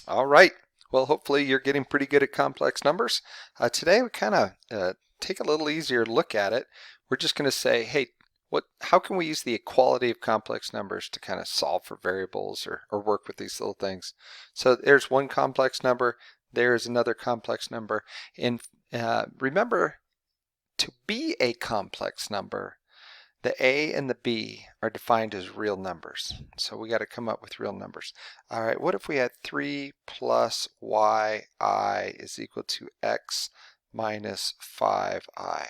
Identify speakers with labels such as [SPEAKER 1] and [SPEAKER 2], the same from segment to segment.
[SPEAKER 1] All right. Well, hopefully you're getting pretty good at complex numbers. Today we kind of take a little easier look at it. We're just going to say, hey, how can we use the equality of complex numbers to kind of solve for variables or work with these little things? So there's one complex number, there's another complex number. And remember, to be a complex number, the A and the B are defined as real numbers. So we got to come up with real numbers. All right, what if we had 3 plus yi is equal to x minus 5i?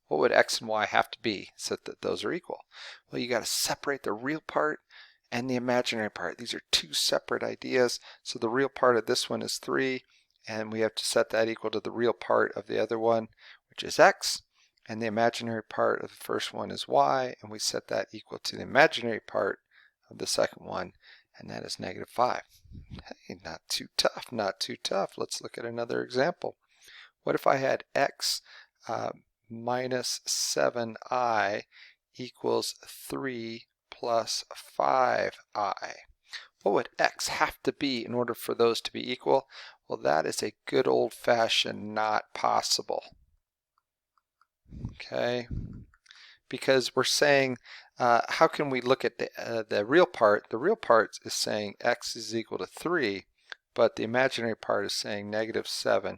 [SPEAKER 1] What would x and y have to be so that those are equal? Well, you got to separate the real part and the imaginary part. These are two separate ideas. So the real part of this one is 3, and we have to set that equal to the real part of the other one, which is x. And the imaginary part of the first one is y, and we set that equal to the imaginary part of the second one, and that is negative 5. Hey, not too tough, not too tough. Let's look at another example. What if I had x minus 7i equals 3 plus 5i? What would x have to be in order for those to be equal? Well, that is a good old-fashioned not possible. Okay, because we're saying, how can we look at the real part? The real part is saying x is equal to 3, but the imaginary part is saying negative 7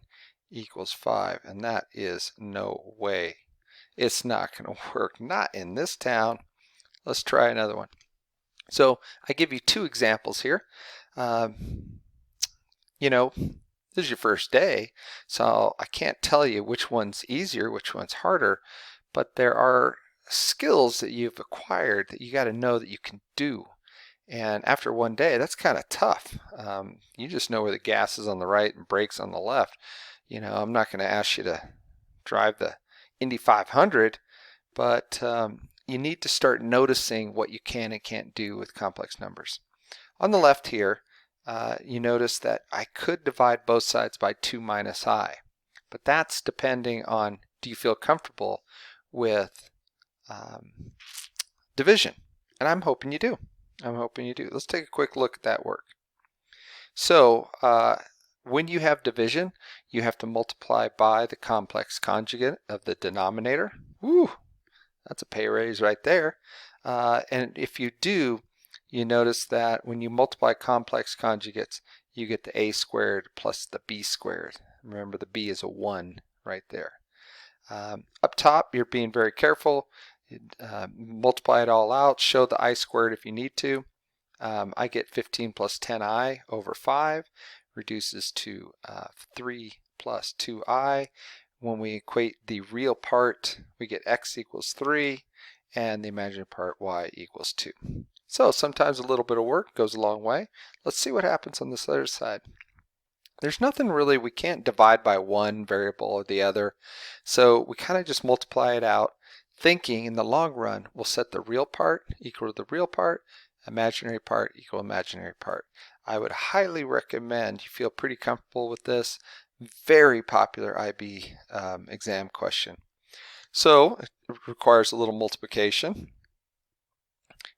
[SPEAKER 1] equals 5, and that is no way. It's not going to work, not in this town. Let's try another one. So I give you two examples here. You know, this is your first day, so I can't tell you which one's easier, which one's harder, but there are skills that you've acquired that you got to know that you can do. And after one day, that's kind of tough. You just know where the gas is on the right and brakes on the left. You know, I'm not going to ask you to drive the Indy 500, but you need to start noticing what you can and can't do with complex numbers. On the left here, you notice that I could divide both sides by 2 minus I, but that's depending on, do you feel comfortable with division? And I'm hoping you do. I'm hoping you do. Let's take a quick look at that work. So when you have division, you have to multiply by the complex conjugate of the denominator. Woo, that's a pay raise right there. And if you do, you notice that when you multiply complex conjugates, you get the a squared plus the b squared. Remember, the b is a 1 right there. Up top, you're being very careful. Multiply it all out. Show the I squared if you need to. I get 15 plus 10i over 5, reduces to 3 plus 2i. When we equate the real part, we get x equals 3, and the imaginary part y equals 2. So sometimes a little bit of work goes a long way. Let's see what happens on this other side. There's nothing really, we can't divide by one variable or the other, so we kind of just multiply it out, thinking in the long run we'll set the real part equal to the real part, imaginary part equal imaginary part. I would highly recommend you feel pretty comfortable with this. Very popular IB exam question. So it requires a little multiplication.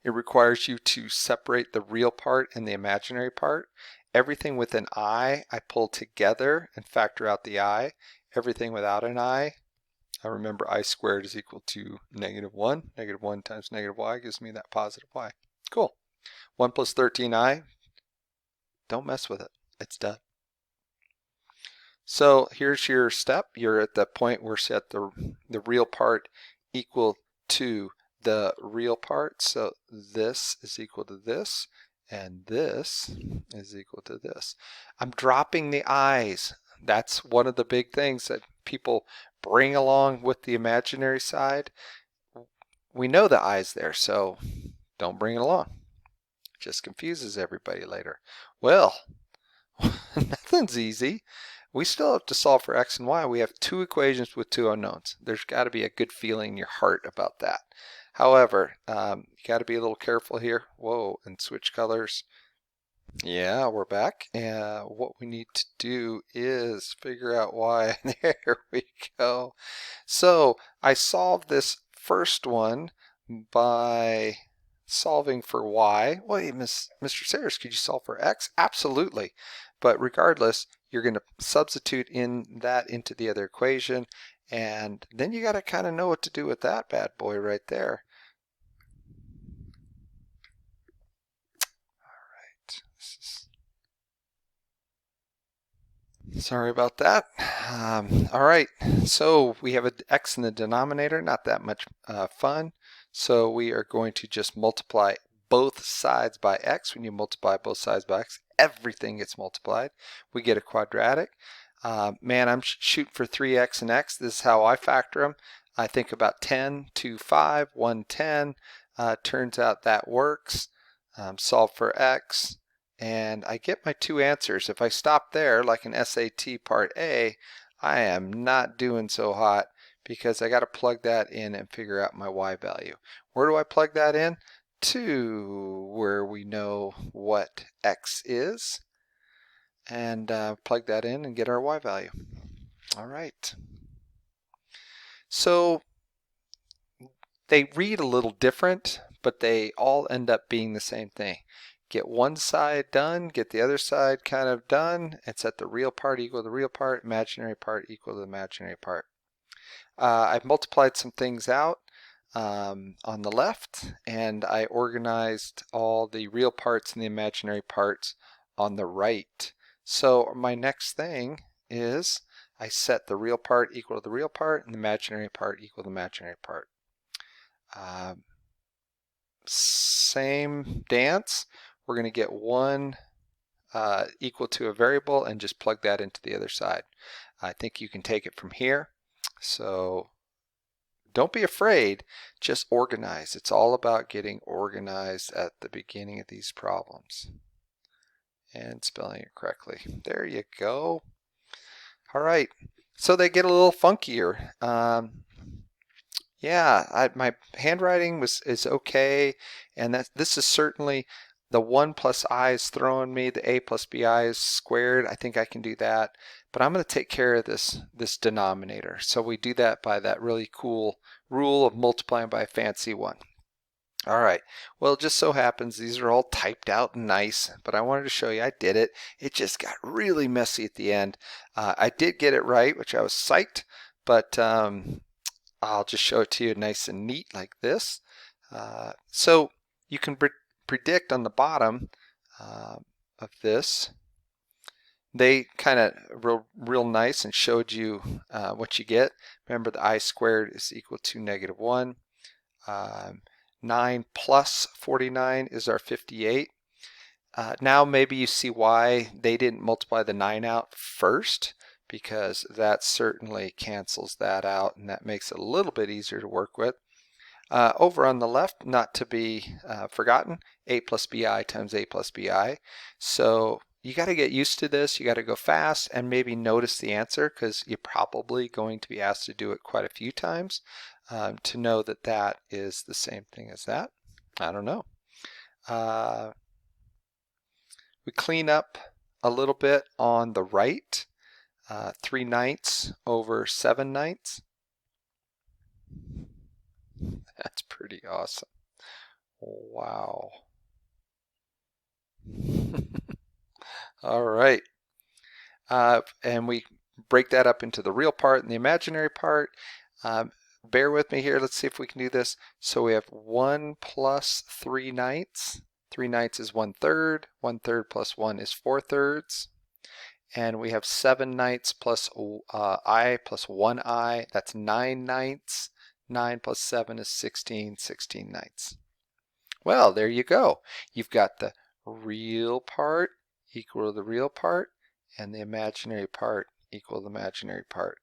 [SPEAKER 1] It requires you to separate the real part and the imaginary part. Everything with an I pull together and factor out the I. Everything without an I remember I squared is equal to negative 1. Negative 1 times negative y gives me that positive y. Cool. 1 plus 13i. Don't mess with it. It's done. So here's your step. You're at the point where set the real part equal to the real part. So this is equal to this, and this is equal to this. I'm dropping the i's. That's one of the big things that people bring along with the imaginary side. We know the i's there, so don't bring it along. It just confuses everybody later. Well, nothing's easy. We still have to solve for x and y. We have two equations with two unknowns. There's got to be a good feeling in your heart about that. However, you got to be a little careful here. Whoa, and switch colors. Yeah, we're back. And what we need to do is figure out y. There we go. So I solved this first one by solving for y. Well, hey, Mr. Sayers, could you solve for x? Absolutely. But regardless, you're going to substitute in that into the other equation, and then you got to kind of know what to do with that bad boy right there. All right. Sorry about that. All right, so we have an x in the denominator, not that much fun. So we are going to just multiply both sides by x. When you multiply both sides by x, everything gets multiplied. We get a quadratic. Man, I'm shooting for 3x and x. This is how I factor them. I think about 10, 2, 5, 1, 10. Turns out that works. Solve for x. And I get my two answers. If I stop there, like an SAT Part A, I am not doing so hot because I got to plug that in and figure out my y value. Where do I plug that in? To where we know what x is, and plug that in and get our y value. All right. So they read a little different, but they all end up being the same thing. Get one side done, get the other side kind of done, and set the real part equal to the real part, imaginary part equal to the imaginary part. I've multiplied some things out on the left, and I organized all the real parts and the imaginary parts on the right. So my next thing is I set the real part equal to the real part and the imaginary part equal to the imaginary part. Same dance. We're going to get one equal to a variable and just plug that into the other side. I think you can take it from here. So don't be afraid, just organize. It's all about getting organized at the beginning of these problems and spelling it correctly. There you go. All right, so they get a little funkier. Yeah, my handwriting is okay, and this is certainly the 1 plus I is throwing me, the a plus bi is squared. I think I can do that, but I'm going to take care of this denominator. So we do that by that really cool rule of multiplying by a fancy one. All right, well, it just so happens these are all typed out nice, but I wanted to show you I did it. It just got really messy at the end. I did get it right, which I was psyched, but I'll just show it to you nice and neat like this. So you can predict on the bottom of this. They kind of real nice and showed you what you get. Remember, the I squared is equal to -1. 9 plus 49 is our 58. Now maybe you see why they didn't multiply the 9 out first, because that certainly cancels that out and that makes it a little bit easier to work with. Over on the left, not to be forgotten, a plus bi times a plus bi. So you got to get used to this. You got to go fast and maybe notice the answer, because you're probably going to be asked to do it quite a few times to know that that is the same thing as that. I don't know. We clean up a little bit on the right. 3/9 over 7/9. That's pretty awesome. Wow. All right. And we break that up into the real part and the imaginary part. Bear with me here. Let's see if we can do this. So we have 1 plus 3/9. 3/9 is 1/3. 1/3 plus 1 is 4/3. And we have 7/9 plus I plus 1i. That's 9/9. 9 plus 7 is 16. 16/9. Well, there you go. You've got the real part equal to the real part, and the imaginary part equal to the imaginary part.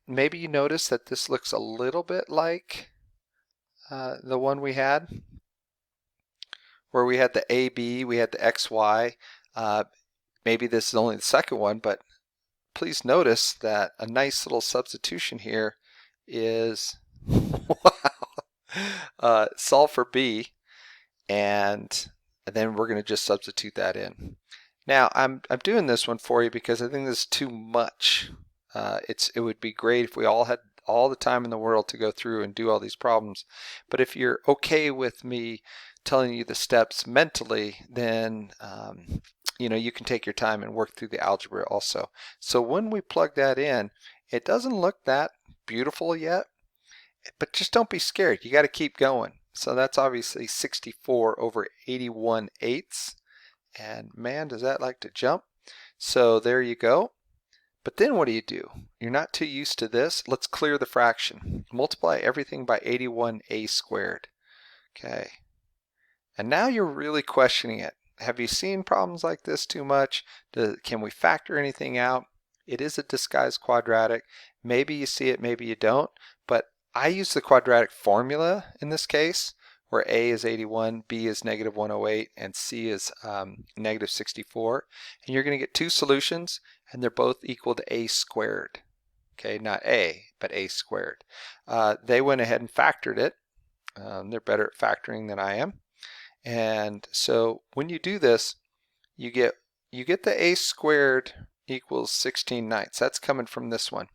[SPEAKER 1] Maybe you notice that this looks a little bit like the one we had, where we had the AB, we had the XY. Maybe this is only the second one, but please notice that a nice little substitution here is wow, solve for B, and then we're going to just substitute that in. Now I'm doing this one for you because I think this is too much. It would be great if we all had all the time in the world to go through and do all these problems. But if you're okay with me telling you the steps mentally, then you know, you can take your time and work through the algebra also. So when we plug that in, it doesn't look that beautiful yet, but just don't be scared. You got to keep going. So that's obviously 64 over 81/8. And man, does that like to jump. So there you go. But then what do? You're not too used to this. Let's clear the fraction. Multiply everything by 81a squared. Okay. And now you're really questioning it. Have you seen problems like this too much? Can we factor anything out? It is a disguised quadratic. Maybe you see it, maybe you don't. But I use the quadratic formula in this case, where a is 81, b is negative 108, and c is negative 64. And you're going to get two solutions, and they're both equal to a squared. Okay, not a, but a squared. They went ahead and factored it. They're better at factoring than I am. And so when you do this, you get the a squared equals 16/9. That's coming from this one.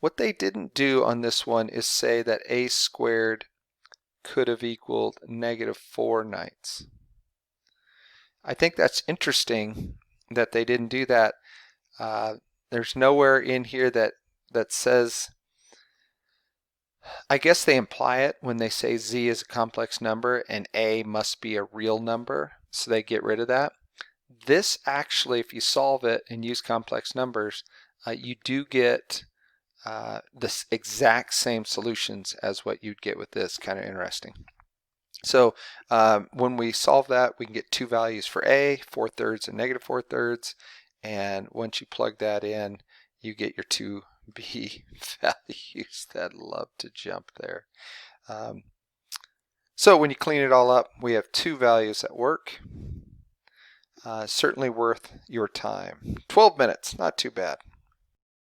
[SPEAKER 1] What they didn't do on this one is say that a squared could have equaled negative 4/9. I think that's interesting that they didn't do that. There's nowhere in here that says, I guess they imply it when they say z is a complex number and a must be a real number, so they get rid of that. This actually, if you solve it and use complex numbers, you do get the exact same solutions as what you'd get with this. Kind of interesting. So when we solve that, we can get two values for a, 4/3 and negative 4/3, and once you plug that in, you get your two b values that love to jump there. So when you clean it all up, we have two values that work. Certainly worth your time. 12 minutes, not too bad.